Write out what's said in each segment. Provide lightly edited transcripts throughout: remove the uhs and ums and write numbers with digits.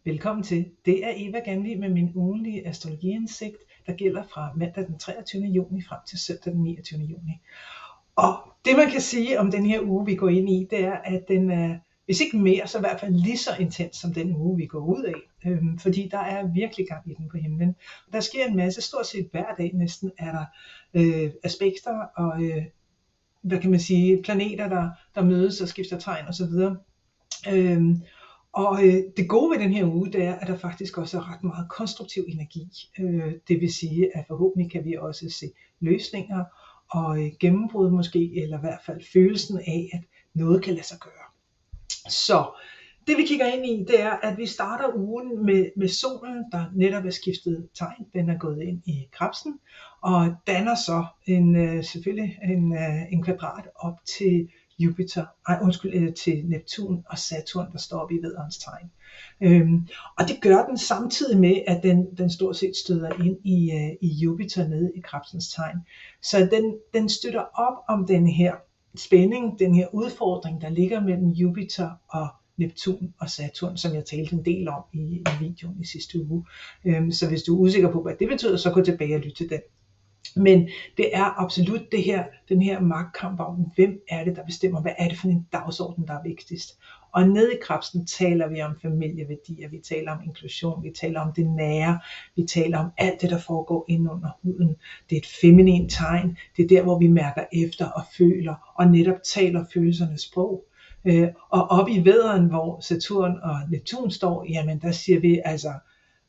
Velkommen til. Det er Eva Ganvi med min ugenlige astrologiindsigt, der gælder fra mandag den 23. juni frem til søndag den 29. juni. Og det man kan sige om den her uge, vi går ind i, det er, at den er, hvis ikke mere, så i hvert fald lige så intens som den uge, vi går ud af. Fordi der er virkelig gang i den på himlen. Der sker en masse, stort set hver dag næsten, er der aspekter og hvad kan man sige, planeter, der mødes og skifter tegn osv. Det gode ved den her uge, det er, at der faktisk også er ret meget konstruktiv energi. Det vil sige, at forhåbentlig kan vi også se løsninger og gennembrud måske, eller i hvert fald følelsen af, at noget kan lade sig gøre. Så det vi kigger ind i, det er, at vi starter ugen med solen, der netop er skiftet tegn. Den er gået ind i Krebsen og danner så selvfølgelig en kvadrat op til til Neptun og Saturn, der står oppe i vædderens tegn. Og det gør den samtidig med, at den stort set støder ind i Jupiter nede i Krebsens tegn. Så den støtter op om den her spænding, den her udfordring, der ligger mellem Jupiter og Neptun og Saturn, som jeg talte en del om i videoen i sidste uge. Så hvis du er usikker på, hvad det betyder, så gå tilbage og lyt til den. Men det er absolut den her magtkamp om, hvem er det, der bestemmer, hvad er det for en dagsorden, der er vigtigst. Og nede i Krebsen taler vi om familieværdier, vi taler om inklusion, vi taler om det nære, vi taler om alt det, der foregår inde under huden. Det er et feminint tegn, det er der, hvor vi mærker efter og føler, og netop taler følelsernes sprog. Og oppe i vædderen, hvor Saturn og Neptun står, jamen der siger vi altså,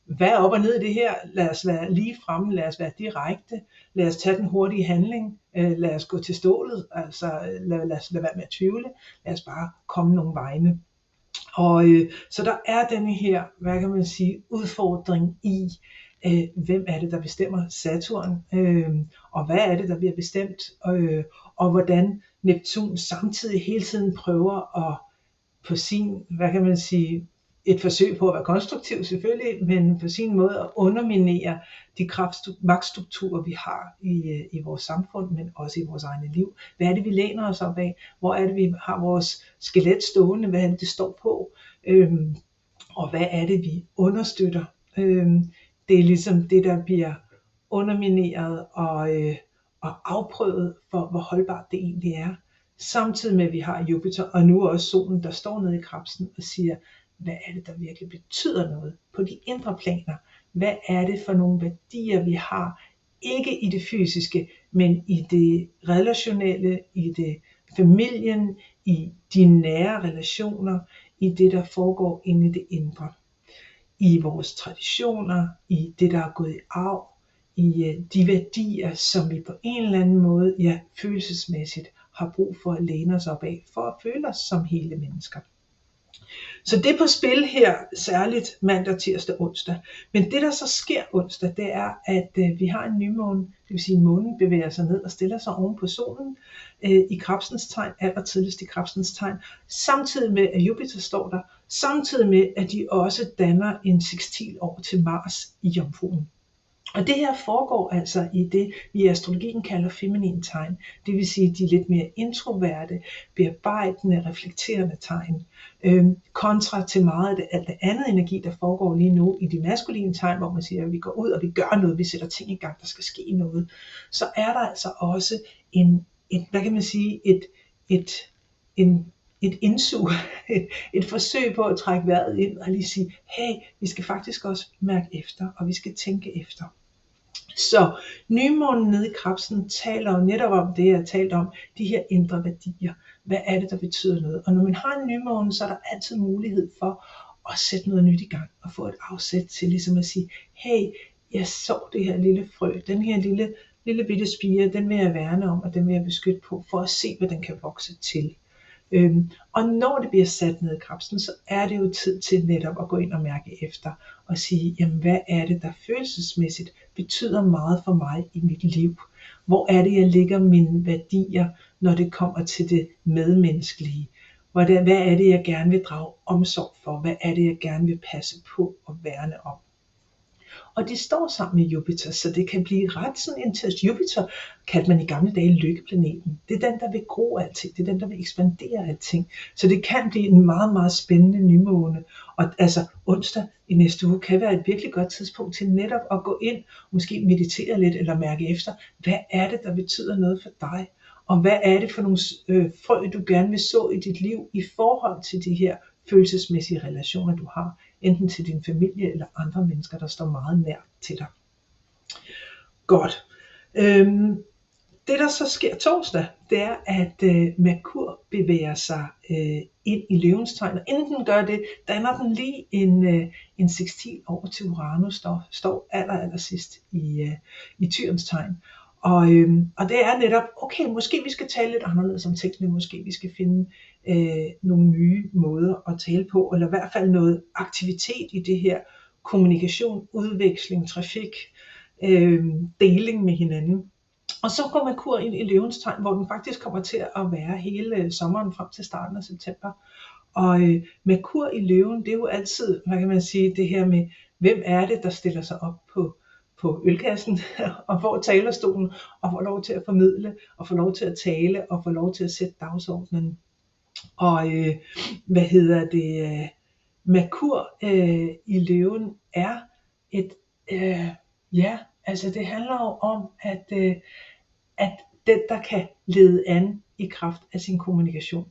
hvad er op og ned i det her? Lad os være lige fremme, lad os være direkte, lad os tage den hurtige handling, lad os gå til stålet, altså lad os lade være med at tvivle, lad os bare komme nogle vegne. Og så der er denne her, hvad kan man sige, udfordring i, hvem er det, der bestemmer Saturn, og hvad er det, der bliver bestemt, og hvordan Neptun samtidig hele tiden prøver at på sin, hvad kan man sige, et forsøg på at være konstruktiv selvfølgelig, men på sin måde at underminere de magtstrukturer, vi har i vores samfund, men også i vores egne liv. Hvad er det, vi læner os op af? Hvor er det, vi har vores skelet stående? Hvad er det, det står på? Og hvad er det, vi understøtter? Det er ligesom det, der bliver undermineret og afprøvet for, hvor holdbart det egentlig er. Samtidig med, at vi har Jupiter, og nu også solen, der står nede i Krebsen og siger, hvad er det, der virkelig betyder noget på de indre planer? Hvad er det for nogle værdier, vi har? Ikke i det fysiske, men i det relationelle, i det familien, i de nære relationer, i det, der foregår inde i det indre. I vores traditioner, i det, der er gået i arv, i de værdier, som vi på en eller anden måde, ja, følelsesmæssigt har brug for at læne os op af, for at føle os som hele mennesker. Så det er på spil her, særligt mandag, tirsdag, onsdag. Men det der så sker onsdag, det er, at vi har en nymåne, det vil sige at månen bevæger sig ned og stiller sig oven på solen i Krebsens tegn, allertidligst i Krebsens tegn, samtidig med at Jupiter står der, samtidig med at de også danner en sextil over til Mars i Jomfruen. Og det her foregår altså i det, vi i astrologien kalder feminin tegn. Det vil sige de lidt mere introverte, bearbejdende, reflekterende tegn. Kontra til meget af alt det andet energi, der foregår lige nu i de maskuline tegn, hvor man siger, at vi går ud og vi gør noget, vi sætter ting i gang, der skal ske noget. Så er der altså også hvad kan man sige, et indsug, et forsøg på at trække vejret ind og lige sige, hey, vi skal faktisk også mærke efter, og vi skal tænke efter. Så nymånen nede i Krebsen taler jo netop om det, jeg har talt om, de her indre værdier. Hvad er det, der betyder noget? Og når man har en nymåne, så er der altid mulighed for at sætte noget nyt i gang, og få et afsæt til ligesom at sige, hey, jeg så det her lille frø, den her lille bitte spire, den vil jeg værne om, og den vil jeg beskytte på, for at se, hvad den kan vokse til. Og når det bliver sat ned i Krebsen, så er det jo tid til netop at gå ind og mærke efter og sige, jamen hvad er det, der følelsesmæssigt betyder meget for mig i mit liv? Hvor er det, jeg lægger mine værdier, når det kommer til det medmenneskelige? Hvad er det, jeg gerne vil drage omsorg for? Hvad er det, jeg gerne vil passe på og værne om? Og de står sammen med Jupiter, så det kan blive ret sådan intens. Jupiter kaldte man i gamle dage lykkeplaneten. Det er den, der vil gro alting. Det er den, der vil ekspandere alting. Så det kan blive en meget, meget spændende nymåne. Og altså onsdag i næste uge kan være et virkelig godt tidspunkt til netop at gå ind, måske meditere lidt eller mærke efter, hvad er det, der betyder noget for dig? Og hvad er det for nogle frø, du gerne vil så i dit liv i forhold til de her følelsesmæssige relationer, du har, enten til din familie eller andre mennesker, der står meget nær til dig. Godt. Det der så sker torsdag, det er, at Merkur bevæger sig ind i løvens tegn, og inden den gør det, danner den lige en sextil over til Uranus, der står aller sidst i Tyrens tegn. Og det er netop, okay, måske vi skal tale lidt anderledes om tingene, måske vi skal finde nogle nye måder at tale på, eller i hvert fald noget aktivitet i det her kommunikation, udveksling, trafik, deling med hinanden. Og så går Merkur ind i løvens tegn, hvor den faktisk kommer til at være hele sommeren frem til starten af september. Og Merkur i løven, det er jo altid, hvad kan man sige, det her med, hvem er det, der stiller sig op på ølkassen og får talerstolen og får lov til at formidle og får lov til at tale og får lov til at sætte dagsordenen. Og Merkur i løven er et, altså det handler jo om, at den, der kan lede an i kraft af sin kommunikation.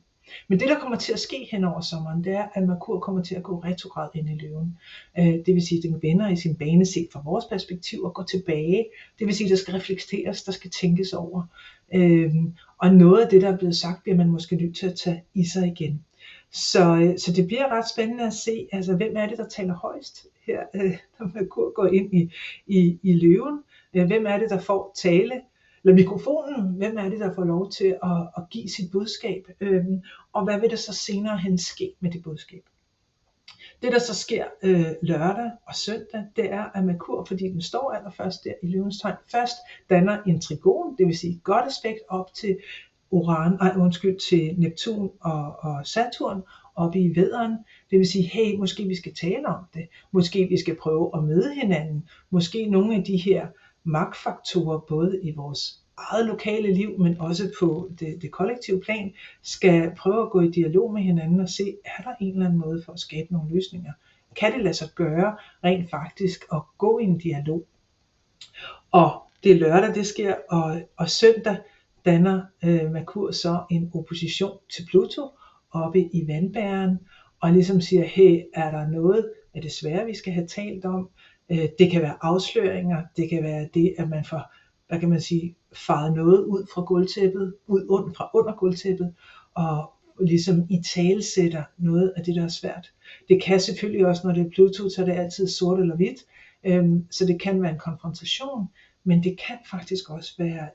Men det, der kommer til at ske hen over sommeren, det er, at Merkur kommer til at gå retrograd ind i løven. Det vil sige, at den vender i sin bane set fra vores perspektiv og går tilbage. Det vil sige, at der skal reflekteres, der skal tænkes over. Og noget af det, der er blevet sagt, bliver man måske nødt til at tage i sig igen. Så det bliver ret spændende at se, altså hvem er det, der taler højst her, når Merkur går ind i løven. Hvem er det, der får tale, eller mikrofonen, hvem er det, der får lov til at give sit budskab, og hvad vil der så senere hen ske med det budskab. Det der så sker lørdag og søndag, det er, at Merkur, fordi den står allerførst der i løvens tegn, først danner en trigon, det vil sige et godt aspekt op til til Neptun og Saturn oppe i vædderen. Det vil sige, hey, måske vi skal tale om det, måske vi skal prøve at møde hinanden, måske nogle af de her magtfaktorer, både i vores eget lokale liv, men også på det kollektive plan, skal prøve at gå i dialog med hinanden og se, er der en eller anden måde for at skabe nogle løsninger? Kan det lade sig gøre rent faktisk at gå i en dialog? Og det er lørdag, det sker, og søndag danner Merkur så en opposition til Pluto oppe i vandbæren, og ligesom siger, hey, er der noget af det svære, vi skal have talt om? Det kan være afsløringer, det kan være det, at man får, hvad kan man sige, faret noget ud fra gulvtæppet, fra under gulvtæppet, og ligesom i talesætter noget af det, der er svært. Det kan selvfølgelig også, når det er Pluto, så er det altid sort eller hvidt, så det kan være en konfrontation, men det kan faktisk også være,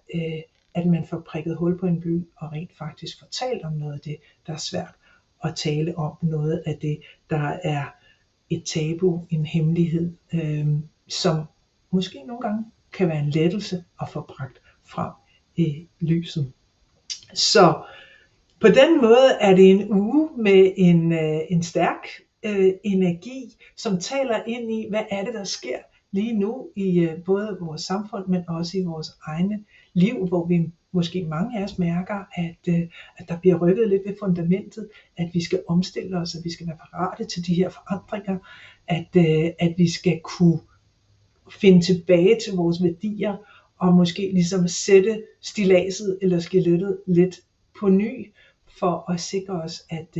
at man får prikket hul på en by, og rent faktisk får talt om noget af det, der er svært, og tale om noget af det, der er et tabu, en hemmelighed, som måske nogle gange kan være en lettelse at få bragt frem i lyset. Så på den måde er det en uge med en stærk energi, som taler ind i, hvad er det, der sker lige nu i både vores samfund, men også i vores egne liv, hvor vi måske mange af os mærker, at der bliver rykket lidt ved fundamentet, at vi skal omstille os, at vi skal være parate til de her forandringer, at vi skal kunne finde tilbage til vores værdier, og måske ligesom sætte stilladset eller skelettet lidt på ny, for at sikre os, at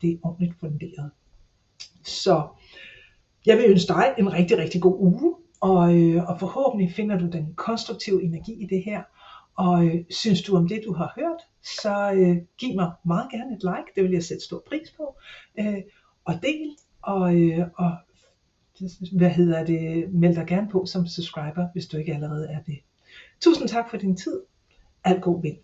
det er ordentligt funderet. Så jeg vil ønske dig en rigtig, rigtig god uge, og forhåbentlig finder du den konstruktive energi i det her. Og synes du om det, du har hørt, så giv mig meget gerne et like, det vil jeg sætte stor pris på. Og del, og meld dig gerne på som subscriber, hvis du ikke allerede er det. Tusind tak for din tid. Alt god vind.